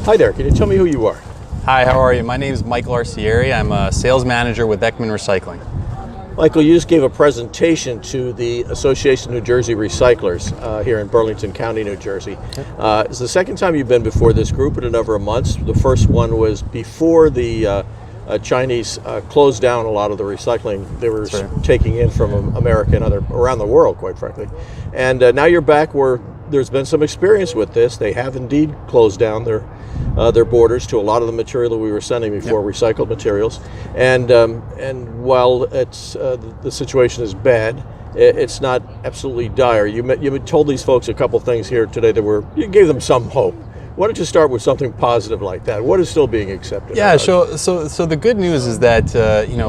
Hi there, can you tell me who you are? Hi, how are you? My name is Michael Arcieri. I'm a sales manager with Ekman Recycling. Michael, you just gave a presentation to the Association of New Jersey Recyclers here in Burlington County, New Jersey. It's the second time you've been before this group in a number of months. The first one was before the Chinese closed down a lot of the recycling they were taking in from America and around the world, quite frankly. And now you're back where there's been some experience with this. They have indeed closed down their borders to a lot of the material that we were sending before, recycled materials. And while it's the situation is bad, it's not absolutely dire. You told these folks a couple things here today that you gave them some hope. Why don't you start with something positive like that? What is still being accepted? Yeah, so the good news is that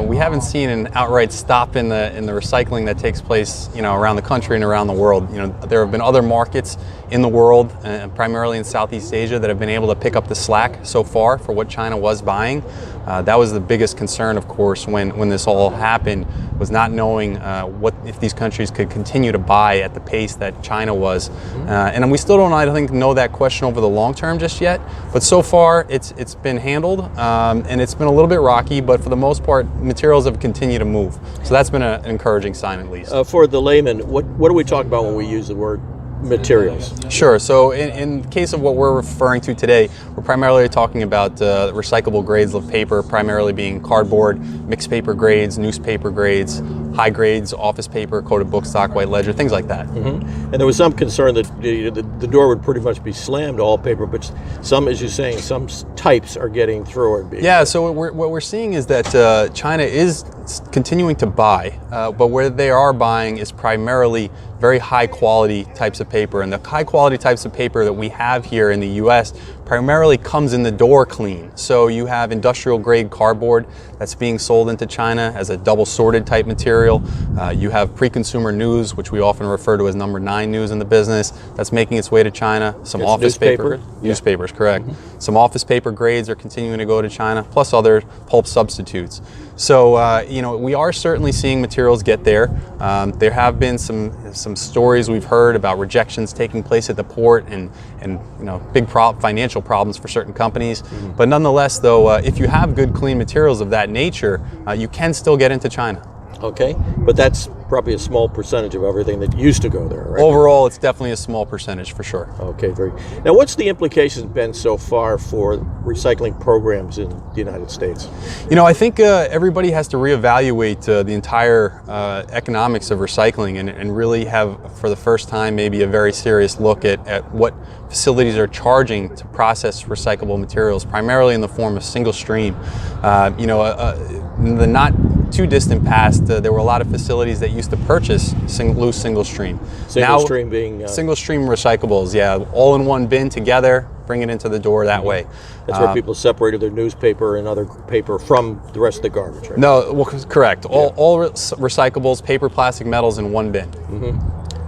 we haven't seen an outright stop in the recycling that takes place around the country and around the world. There have been other markets in the world, primarily in Southeast Asia, that have been able to pick up the slack so far for what China was buying. That was the biggest concern, of course, when this all happened, was not knowing what if these countries could continue to buy at the pace that China was. And we still don't, I think, know that question over the long term just yet. But so far, it's been handled, and it's been a little bit rocky, but for the most part, materials have continued to move. So that's been an encouraging sign, at least. For the layman, what do we talk about when we use the word materials? Sure. So in the case of what we're referring to today, we're primarily talking about recyclable grades of paper, primarily being cardboard, mixed paper grades, newspaper grades, high grades, office paper, coated bookstock, white ledger, things like that. And there was some concern that the door would pretty much be slammed to all paper, but some, as you're saying, some types are getting through it. Yeah, so what we're seeing is that China is continuing to buy, but where they are buying is primarily very high quality types of paper, and the high quality types of paper that we have here in the US primarily comes in the door clean. So you have industrial grade cardboard that's being sold into China as a double sorted type material. You have pre-consumer news, which we often refer to as number 9 news in the business, that's making its way to China. Some it's office newspaper. Newspapers, correct. Some office paper grades are continuing to go to China, plus other pulp substitutes. So we are certainly seeing materials get there. There have been some stories we've heard about rejections taking place at the port and big financial problems for certain companies. But nonetheless, though, if you have good clean materials of that nature, you can still get into China. Okay, but that's probably a small percentage of everything that used to go there, right? Overall, it's definitely a small percentage for sure. Okay, Now, what's the implications been so far for recycling programs in the United States? I think everybody has to reevaluate the entire economics of recycling and really have, for the first time, maybe a very serious look at what facilities are charging to process recyclable materials, primarily in the form of single stream. In the not too distant past, there were a lot of facilities that used to purchase loose single stream. Single stream being? Single stream recyclables, yeah. All in one bin together, bring it into the door that way. That's where people separated their newspaper and other paper from the rest of the garbage, right? No, well, correct. All recyclables, paper, plastic, metals in one bin.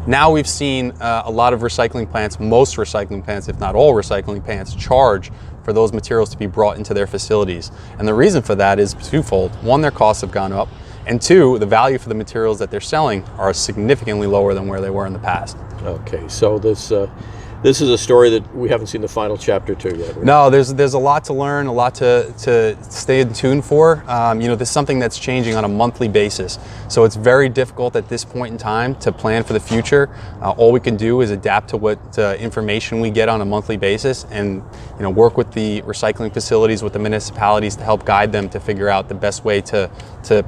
Now we've seen a lot of recycling plants, most recycling plants, if not all recycling plants, charge for those materials to be brought into their facilities. And the reason for that is twofold. One, their costs have gone up, and two, the value for the materials that they're selling are significantly lower than where they were in the past. Okay, so this is a story that we haven't seen the final chapter to yet. Right? No, there's a lot to learn, a lot to stay in tune for. There's something that's changing on a monthly basis. So it's very difficult at this point in time to plan for the future. All we can do is adapt to what information we get on a monthly basis and work with the recycling facilities, with the municipalities to help guide them to figure out the best way to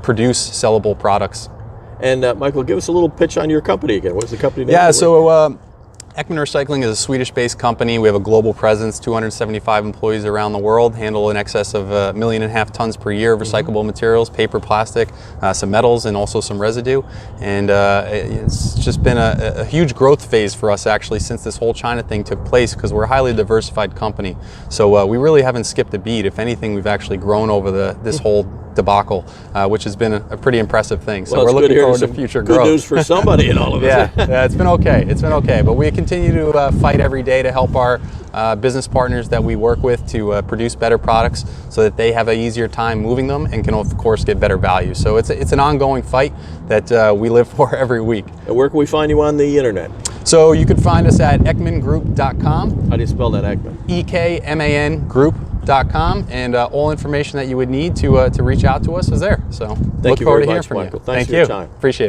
produce sellable products. And Michael, give us a little pitch on your company again. What's the company name? Yeah, so Ekman Recycling is a Swedish-based company. We have a global presence, 275 employees around the world, handle in excess of 1.5 million tons per year of recyclable materials, paper, plastic, some metals, and also some residue. And it's just been a huge growth phase for us, actually, since this whole China thing took place, because we're a highly diversified company. So we really haven't skipped a beat. If anything, we've actually grown over this whole debacle, which has been a pretty impressive thing. So we're looking forward to future growth. Good news for somebody in all of this. Yeah, it's been okay. It's been okay, but we continue to fight every day to help our business partners that we work with to produce better products so that they have an easier time moving them and can, of course, get better value. So it's an ongoing fight that we live for every week. And where can we find you on the internet? So you can find us at ekmangroup.com. How do you spell that, Ekman? EKMAN Group.com, and all information that you would need to reach out to us is there. So Thank look you forward very to hearing much, from Michael. you. Thanks Thank for your you. time. Appreciate it.